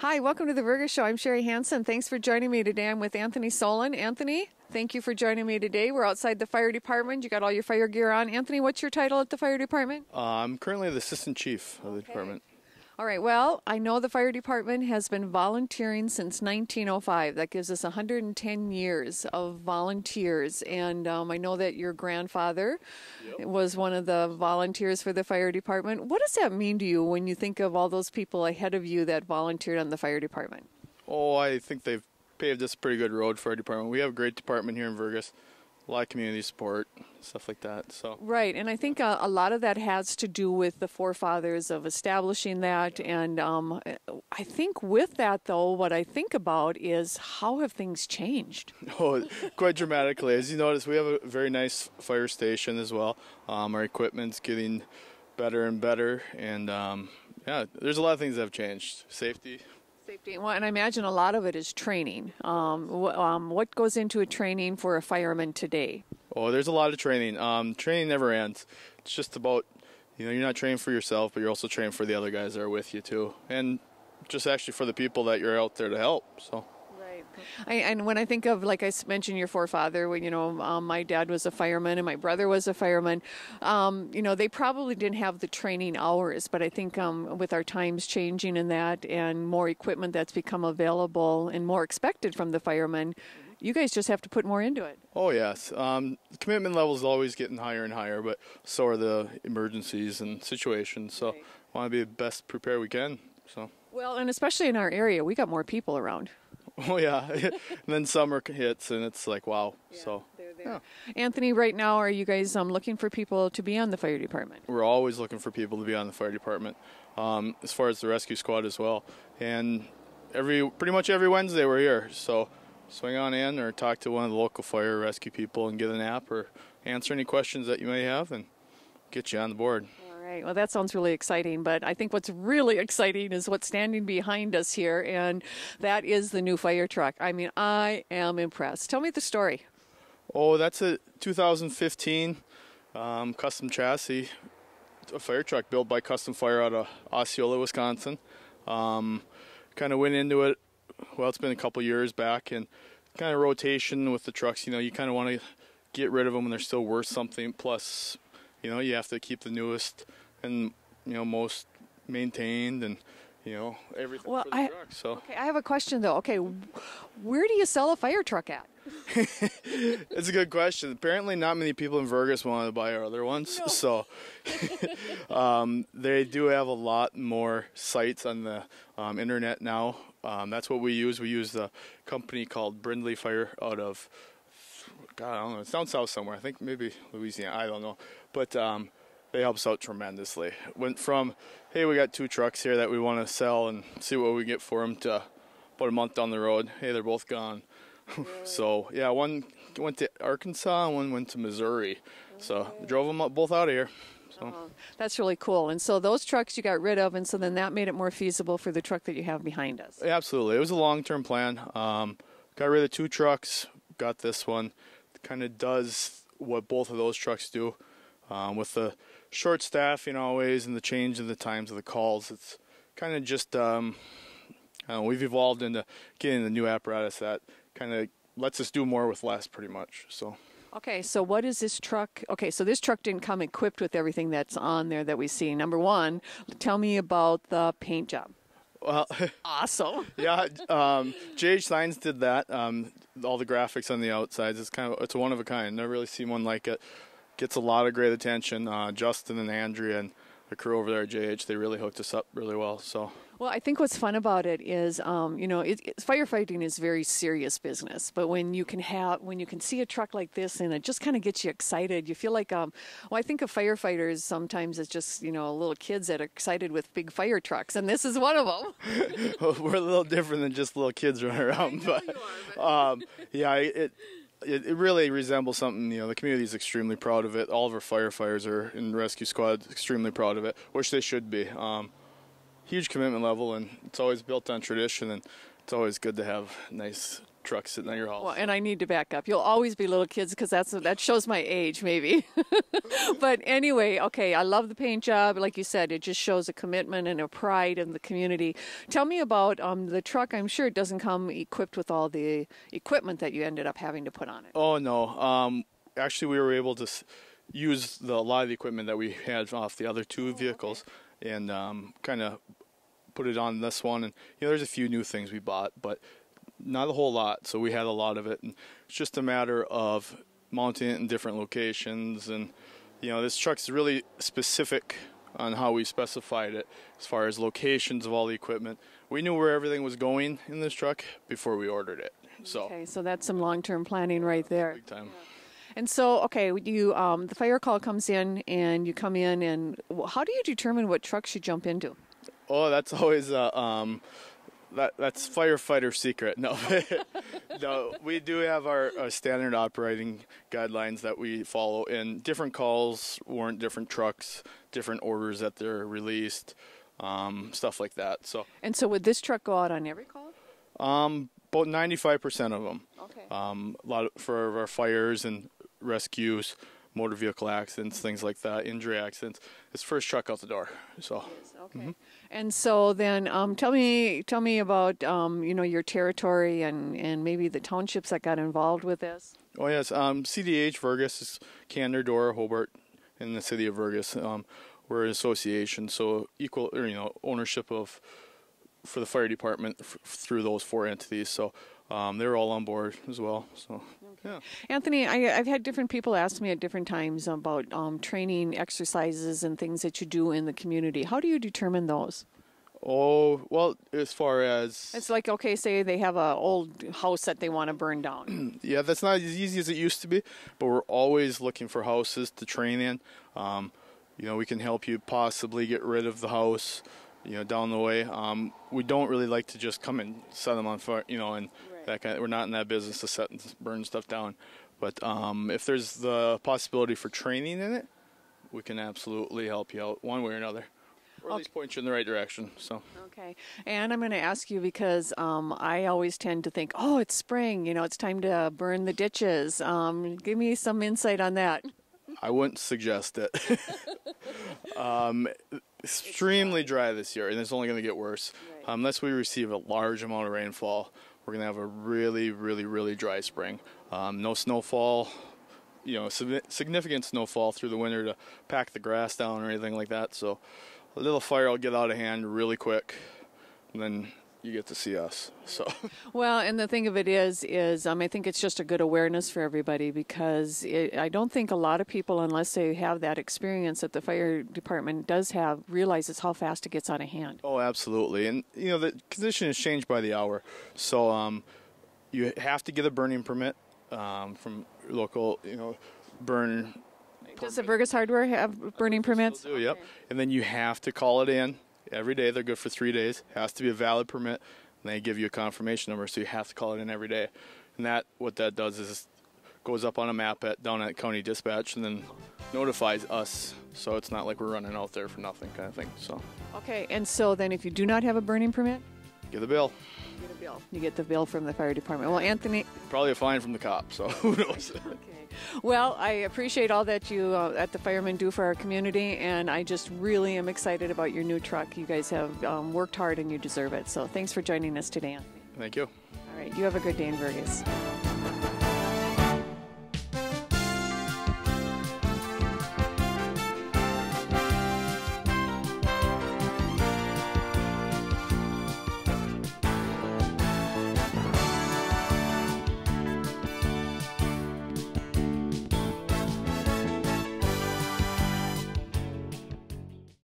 Hi, welcome to the Vergas Show. I'm Sherry Hansen. Thanks for joining me today. I'm with Anthony Solon. Anthony, thank you for joining me today. We're outside the fire department. You got all your fire gear on. Anthony, what's your title at the fire department? I'm currently the assistant chief of the department. All right, well, I know the fire department has been volunteering since 1905. That gives us 110 years of volunteers. And I know that your grandfather was one of the volunteers for the fire department. What does that mean to you when you think of all those people ahead of you that volunteered on the fire department? Oh, I think they've paved us a pretty good road for our department. We have a great department here in Vergas. A lot of community support, stuff like that. So right, and I think a lot of that has to do with the forefathers of establishing that. And I think with that, though, what I think about is how have things changed? Oh, quite dramatically. As you notice, we have a very nice fire station as well. Our equipment's getting better and better, and yeah, there's a lot of things that have changed. Safety. Well, and I imagine a lot of it is training. What goes into a training for a fireman today? Oh, there's a lot of training. Training never ends. It's just about, you're not training for yourself, but you're also training for the other guys that are with you too, and just actually for the people that you're out there to help. So. And when I think of, like I mentioned, your forefather, my dad was a fireman and my brother was a fireman, they probably didn't have the training hours, but I think with our times changing in that and more equipment that's become available and more expected from the firemen, you guys just have to put more into it. Oh, yes. The commitment level is always getting higher and higher, but so are the emergencies and situations. So we want to be the best prepared we can. So. Well, and especially in our area, we got more people around. Oh, yeah. And then summer hits, and it's like, wow. Yeah, so, they're there. Yeah. Anthony, right now, are you guys looking for people to be on the fire department? We're always looking for people to be on the fire department, as far as the rescue squad as well. And pretty much every Wednesday we're here. So swing on in or talk to one of the local fire rescue people and get an app or answer any questions that you may have and get you on the board. Right. Well, that sounds really exciting, but I think what's really exciting is what's standing behind us here, and that is the new fire truck. I mean, I am impressed. Tell me the story. Oh, that's a 2015 custom chassis, a fire truck built by Custom Fire out of Osceola, Wisconsin. Kind of went into it, well, it's been a couple years back, and kind of rotation with the trucks, you kind of want to get rid of them when they're still worth something, plus you have to keep the newest and most maintained and everything for the truck. So okay, I have a question though. Okay, where do you sell a fire truck at? It's a good question. Apparently, not many people in Vergas want to buy our other ones, no. So they do have a lot more sites on the internet now. That's what we use. We use the company called Brindley Fire out of. God, I don't know. It's down south somewhere. I think maybe Louisiana. I don't know. But they help us out tremendously. Went from, hey, we got 2 trucks here that we want to sell and see what we get for them, to about a month down the road, hey, they're both gone. Really? So, yeah, one went to Arkansas and one went to Missouri. So drove them both out of here. So. That's really cool. And so those trucks you got rid of, and so then that made it more feasible for the truck that you have behind us. Absolutely. It was a long-term plan. Got rid of 2 trucks, got this one. Kind of does what both of those trucks do, with the short staff, always, and the change in the times of the calls. It's kind of just, we've evolved into getting the new apparatus that kind of lets us do more with less, pretty much. So. Okay, so what is this truck? Okay, so this truck didn't come equipped with everything that's on there that we see. Number one, tell me about the paint job. Well, awesome. Yeah, JH Signs did that. All the graphics on the outsides. It's a one of a kind. Never really seen one like it. Gets a lot of great attention. Justin and Andrea and the crew over there at JH, they really hooked us up really well. So. Well, I think what's fun about it is, firefighting is very serious business. But when you can see a truck like this, and it just kind of gets you excited, you feel like, I think of firefighters sometimes as just, little kids that are excited with big fire trucks, and this is one of them. Well, we're a little different than just little kids running around, It really resembles something, the community is extremely proud of it. All of our firefighters are in the rescue squad extremely proud of it, which they should be. Huge commitment level, and it's always built on tradition, and it's always good to have nice truck sitting at your house. Well, and I need to back up. You'll always be little kids because that shows my age, maybe. But anyway, okay, I love the paint job. Like you said, it just shows a commitment and a pride in the community. Tell me about the truck. I'm sure it doesn't come equipped with all the equipment that you ended up having to put on it. Oh, no. Actually, we were able to use a lot of the equipment that we had off the other two vehicles and kind of put it on this one. And, there's a few new things we bought, but not a whole lot. So we had a lot of it. And it's just a matter of mounting it in different locations. And, this truck's really specific on how we specified it as far as locations of all the equipment. We knew where everything was going in this truck before we ordered it. Okay, so that's some long-term planning right there. Big time. Yeah. And so, okay, you the fire call comes in, and you come in, and how do you determine what trucks you jump into? Oh, that's always that's firefighter secret. No, no, we do have our standard operating guidelines that we follow, and different calls warrant different trucks, different orders that they're released, stuff like that. And so would this truck go out on every call? About 95% of them. Okay. A lot for our fires and rescues, motor vehicle accidents, things like that, injury accidents. It's first truck out the door. So. Okay. Mm-hmm. And so then, tell me about your territory and maybe the townships that got involved with this. Oh yes, CDH Vergas is Canada, Dora, Hobart, and the city of Vergas. We're an association, so equal ownership for the fire department through those four entities. So they're all on board as well. So. Yeah. Anthony, I've had different people ask me at different times about training exercises and things that you do in the community. How do you determine those? Oh, well, as far as... It's like, okay, say they have an old house that they want to burn down. Yeah, that's not as easy as it used to be, but we're always looking for houses to train in. We can help you possibly get rid of the house, down the way. We don't really like to just come and set them on fire, and that kind of, we're not in that business to set and burn stuff down. But if there's the possibility for training in it, we can absolutely help you out one way or another, or at least point you in the right direction. So. Okay, and I'm going to ask you because I always tend to think, oh, it's spring, it's time to burn the ditches. Give me some insight on that. I wouldn't suggest it. Extremely dry this year, and it's only going to get worse. Right. Unless we receive a large amount of rainfall, we're going to have a really, really, really dry spring. No snowfall, significant snowfall through the winter to pack the grass down or anything like that. So a little fire will get out of hand really quick, and then you get to see us. So. Well, and the thing of it is I think it's just a good awareness for everybody because I don't think a lot of people, unless they have that experience that the fire department does have, realizes how fast it gets out of hand. Oh, absolutely. And, the condition has changed by the hour. So you have to get a burning permit from local, burn. Does the Vergas Hardware have burning permits? Do, yep. Okay. And then you have to call it in. Every day. They're good for 3 days. Has to be a valid permit, and they give you a confirmation number, so you have to call it in every day. And what that does is goes up on a map down at County Dispatch, and then notifies us. So it's not like we're running out there for nothing, kind of thing. So. Okay. And so then, if you do not have a burning permit, get a bill. You get a bill. You get the bill from the fire department. Well, Anthony. Probably a fine from the cop. So who knows? Okay. Well, I appreciate all that you at the Firemen do for our community, and I just really am excited about your new truck. You guys have worked hard, and you deserve it. So thanks for joining us today, Anthony. Thank you. All right. You have a good day in Vergas.